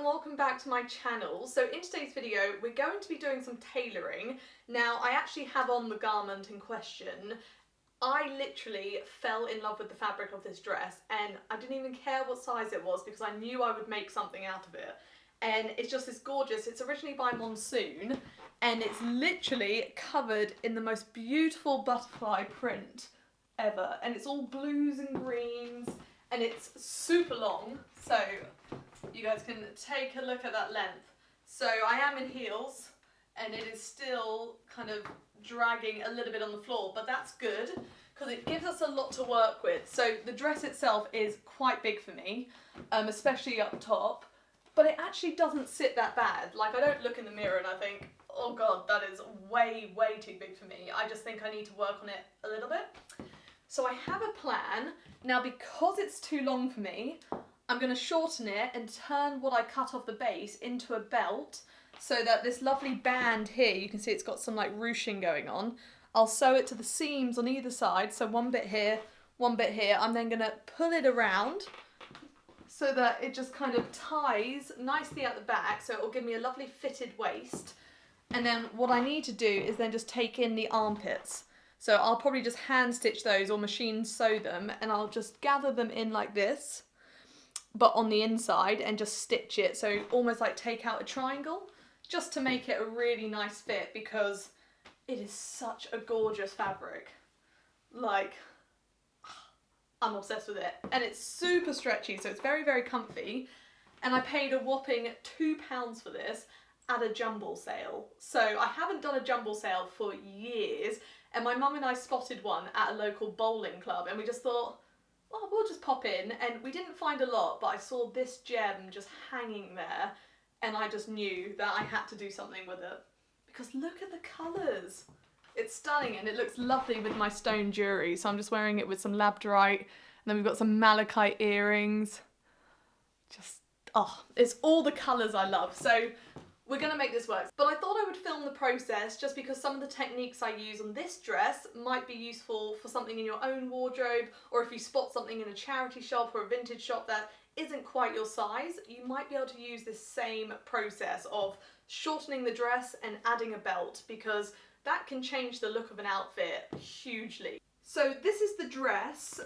welcome back to my channel. So in today's video we're going to be doing some tailoring. Now I actually have on the garment in question. I literally fell in love with the fabric of this dress and I didn't even care what size it was because I knew I would make something out of it. And it's just this gorgeous, it's originally by Monsoon and it's literally covered in the most beautiful butterfly print ever. And it's all blues and greens and it's super long, so you guys can take a look at that length. So I am in heels and it is still kind of dragging a little bit on the floor, but that's good because it gives us a lot to work with. So the dress itself is quite big for me, especially up top, but it actually doesn't sit that bad. Like, I don't look in the mirror and I think, oh god, that is way too big for me. I just think I need to work on it a little bit. So I have a plan. Now because it's too long for me, I'm going to shorten it and turn what I cut off the base into a belt so that this lovely band here, you can see it's got some like ruching going on. I'll sew it to the seams on either side, so one bit here, one bit here. I'm then going to pull it around so that it just kind of ties nicely at the back, so it will give me a lovely fitted waist. And then what I need to do is then just take in the armpits. So I'll probably just hand stitch those or machine sew them, and I'll just gather them in like this, but on the inside, and just stitch it, so almost like take out a triangle, just to make it a really nice fit, because it is such a gorgeous fabric. Like, I'm obsessed with it. And it's super stretchy, so it's very comfy, and I paid a whopping £2 for this at a jumble sale. So I haven't done a jumble sale for years, and my mum and I spotted one at a local bowling club, and we just thought, oh, we'll just pop in, and we didn't find a lot, but I saw this gem just hanging there and I just knew that I had to do something with it. Because look at the colours. It's stunning and it looks lovely with my stone jewellery. So I'm just wearing it with some labradorite, and then we've got some malachite earrings. Just, oh, it's all the colours I love. So we're going to make this work. But I thought I would film the process just because some of the techniques I use on this dress might be useful for something in your own wardrobe, or if you spot something in a charity shop or a vintage shop that isn't quite your size, you might be able to use this same process of shortening the dress and adding a belt, because that can change the look of an outfit hugely. So this is the dress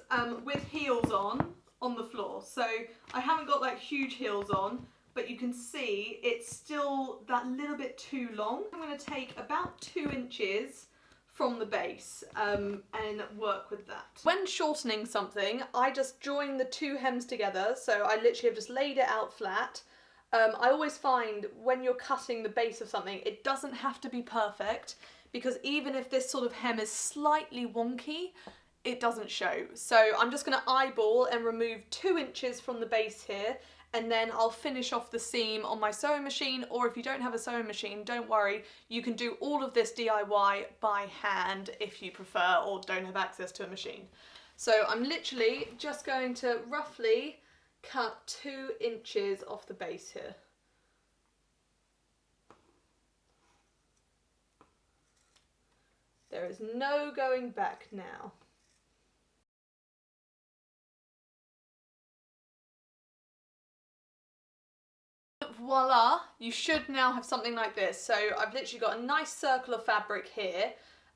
with heels on the floor. So I haven't got like huge heels on, but you can see it's still that little bit too long. I'm going to take about 2 inches from the base and work with that. When shortening something, I just join the 2 hems together, so I literally have just laid it out flat. I always find when you're cutting the base of something, it doesn't have to be perfect, because even if this sort of hem is slightly wonky, it doesn't show. So I'm just going to eyeball and remove 2 inches from the base here, and then I'll finish off the seam on my sewing machine, or if you don't have a sewing machine, don't worry, you can do all of this DIY by hand if you prefer or don't have access to a machine. So I'm literally just going to roughly cut 2 inches off the base here. There is no going back now. Voila, you should now have something like this. So I've literally got a nice circle of fabric here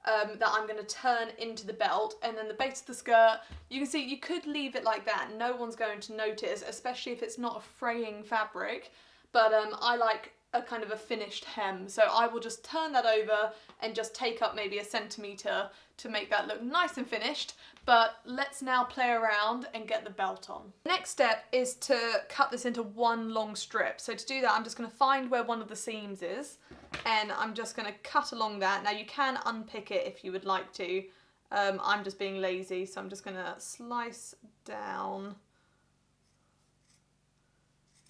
that I'm going to turn into the belt, and then the base of the skirt, you can see you could leave it like that. No one's going to notice, especially if it's not a fraying fabric, but I like a kind of a finished hem, so I will just turn that over and just take up maybe 1 centimetre to make that look nice and finished. But let's now play around and get the belt on. The next step is to cut this into one long strip. So to do that, I'm just going to find where one of the seams is, and I'm just going to cut along that. Now you can unpick it if you would like to. I'm just being lazy, so I'm just going to slice down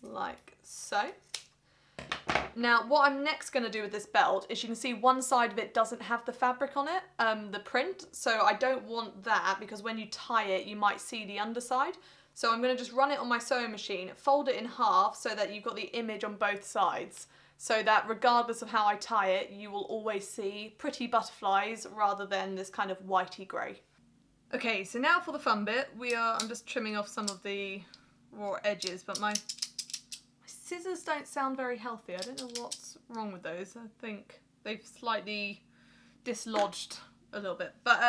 like so. Now what I'm next going to do with this belt is, you can see one side of it doesn't have the fabric on it, the print, so I don't want that, because when you tie it you might see the underside. So I'm going to just run it on my sewing machine, fold it in half so that you've got the image on both sides, so that regardless of how I tie it, you will always see pretty butterflies rather than this kind of whitey grey. Okay, so now for the fun bit. I'm just trimming off some of the raw edges, but my scissors don't sound very healthy. I don't know what's wrong with those. I think they've slightly dislodged a little bit. But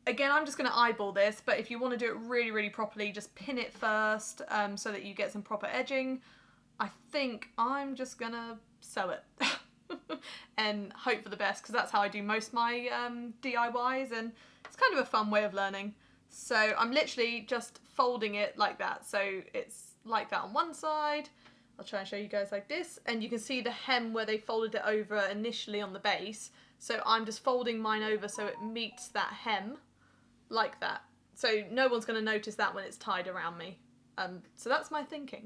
again, I'm just going to eyeball this, but if you want to do it really, really properly, just pin it first so that you get some proper edging. I think I'm just going to sew it and hope for the best, because that's how I do most of my DIYs, and it's kind of a fun way of learning. So I'm literally just folding it like that. So it's like that on one side. I'll try and show you guys like this, and you can see the hem where they folded it over initially on the base. So I'm just folding mine over so it meets that hem like that. So no one's going to notice that when it's tied around me. So that's my thinking.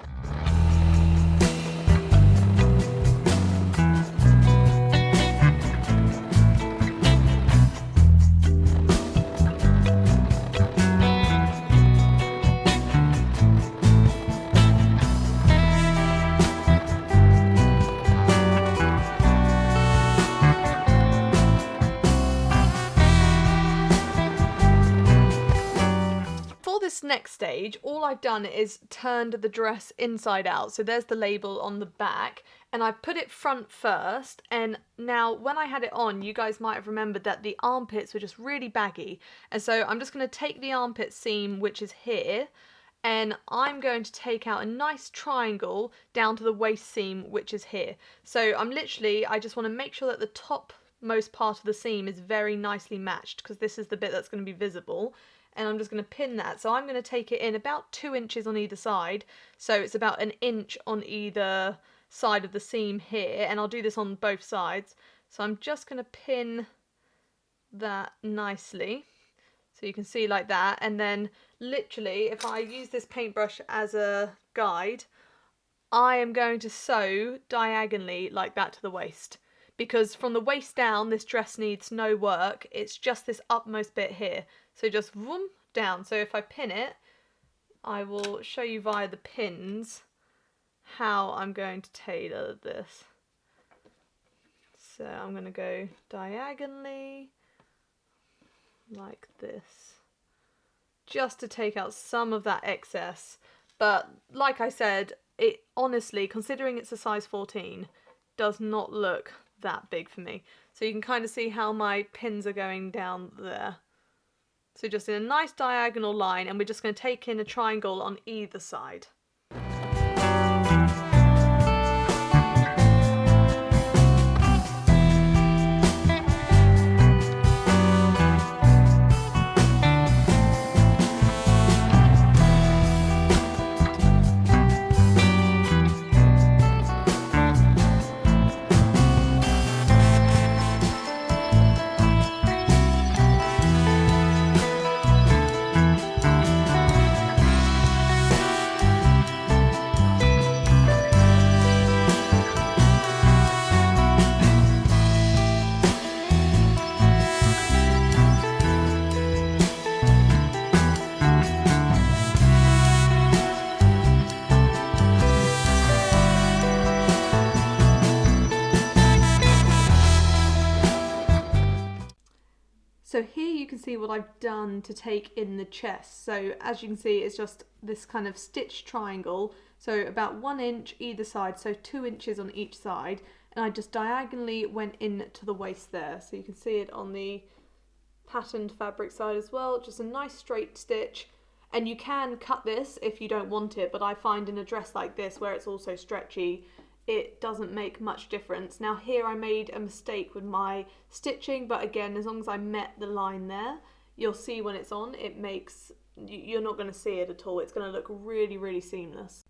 Next stage, all I've done is turned the dress inside out. So there's the label on the back, and I've put it front first. And now when I had it on, you guys might have remembered that the armpits were just really baggy, and so I'm just going to take the armpit seam, which is here, and I'm going to take out a nice triangle down to the waist seam, which is here. So I just want to make sure that the topmost part of the seam is very nicely matched, because this is the bit that's going to be visible. And I'm just going to pin that. So I'm going to take it in about 2 inches on either side. So it's about 1 inch on either side of the seam here. And I'll do this on both sides. So I'm just going to pin that nicely. So you can see like that. And then literally, if I use this paintbrush as a guide, I am going to sew diagonally like that to the waist. Because from the waist down, this dress needs no work. It's just this upmost bit here. So just vroom down. So if I pin it, I will show you via the pins how I'm going to tailor this. So I'm going to go diagonally like this, just to take out some of that excess. But like I said, it honestly, considering it's a size 14, does not look that big for me. So you can kind of see how my pins are going down there. So just in a nice diagonal line, and we're just going to take in a triangle on either side. So here you can see what I've done to take in the chest. So as you can see, it's just this kind of stitched triangle. So about 1 inch either side, so 2 inches on each side. And I just diagonally went in to the waist there. So you can see it on the patterned fabric side as well. Just a nice straight stitch. And you can cut this if you don't want it, but I find in a dress like this where it's also stretchy, it doesn't make much difference. Now here I made a mistake with my stitching, but again, as long as I met the line there, you'll see when it's on, you're not going to see it at all. It's going to look really, really seamless.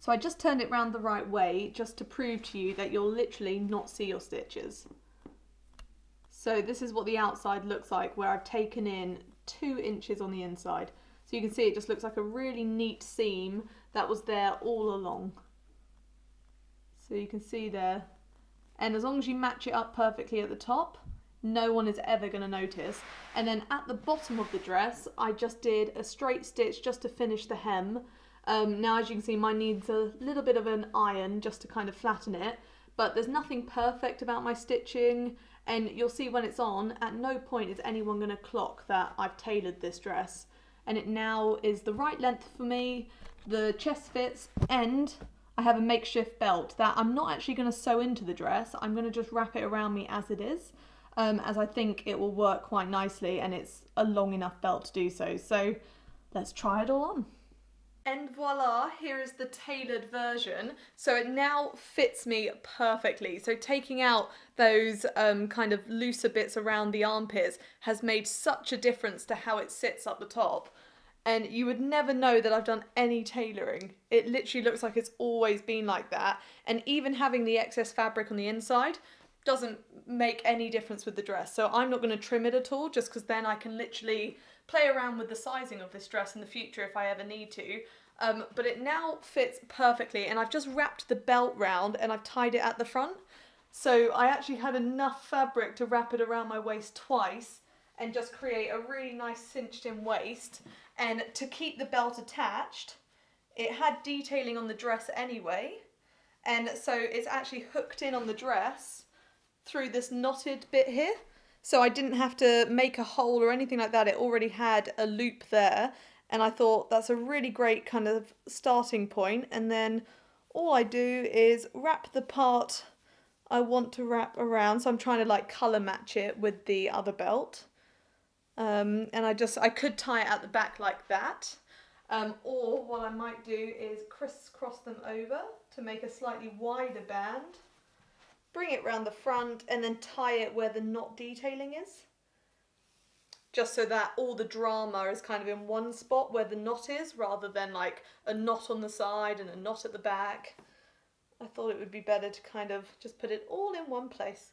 So I just turned it round the right way just to prove to you that you'll literally not see your stitches. So this is what the outside looks like, where I've taken in 2 inches on the inside. So you can see it just looks like a really neat seam that was there all along. So you can see there, and as long as you match it up perfectly at the top, no one is ever going to notice. And then at the bottom of the dress, I just did a straight stitch just to finish the hem. Now as you can see, mine needs a little bit of an iron just to kind of flatten it, but there's nothing perfect about my stitching, and you'll see when it's on, at no point is anyone going to clock that I've tailored this dress. And it now is the right length for me, the chest fits, and I have a makeshift belt that I'm not actually going to sew into the dress. I'm going to just wrap it around me as it is, as I think it will work quite nicely and it's a long enough belt to do so. So let's try it all on. And voila, here is the tailored version. So it now fits me perfectly. So taking out those kind of looser bits around the armpits has made such a difference to how it sits up the top. And you would never know that I've done any tailoring. It literally looks like it's always been like that. And even having the excess fabric on the inside doesn't make any difference with the dress. So I'm not going to trim it at all, just because then I can literally play around with the sizing of this dress in the future if I ever need to. But it now fits perfectly, and I've just wrapped the belt round and I've tied it at the front. So I actually had enough fabric to wrap it around my waist twice and just create a really nice cinched in waist. And to keep the belt attached, it had detailing on the dress anyway, and so it's actually hooked in on the dress through this knotted bit here. So I didn't have to make a hole or anything like that. It already had a loop there, and I thought that's a really great kind of starting point. And then all I do is wrap the part I want to wrap around. So I'm trying to like colour match it with the other belt. And I could tie it at the back like that. Or what I might do is crisscross them over to make a slightly wider band. Bring it round the front and then tie it where the knot detailing is. Just so that all the drama is kind of in one spot where the knot is, rather than like a knot on the side and a knot at the back. I thought it would be better to kind of just put it all in one place.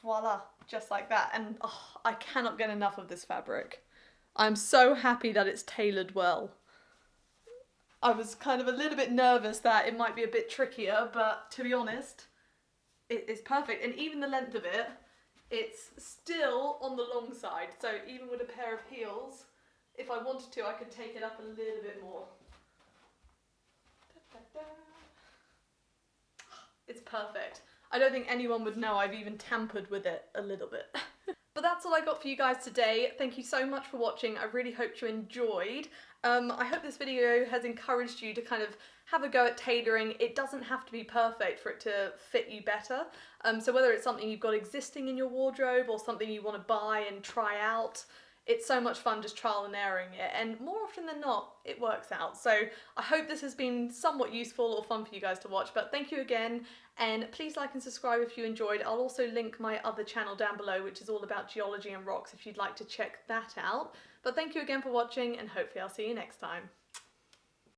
Voila, just like that. And oh, I cannot get enough of this fabric. I'm so happy that it's tailored well. I was kind of a little bit nervous that it might be a bit trickier, but to be honest, it is perfect. And even the length of it, it's still on the long side. So even with a pair of heels, if I wanted to, I could take it up a little bit more. It's perfect. I don't think anyone would know I've even tampered with it a little bit. But that's all I got for you guys today. Thank you so much for watching. I really hope you enjoyed. I hope this video has encouraged you to kind of have a go at tailoring. It doesn't have to be perfect for it to fit you better. So whether it's something you've got existing in your wardrobe or something you want to buy and try out, it's so much fun just trial and erroring it, and more often than not, it works out. So I hope this has been somewhat useful or fun for you guys to watch, but thank you again, and please like and subscribe if you enjoyed. I'll also link my other channel down below, which is all about geology and rocks, if you'd like to check that out. But thank you again for watching, and hopefully I'll see you next time.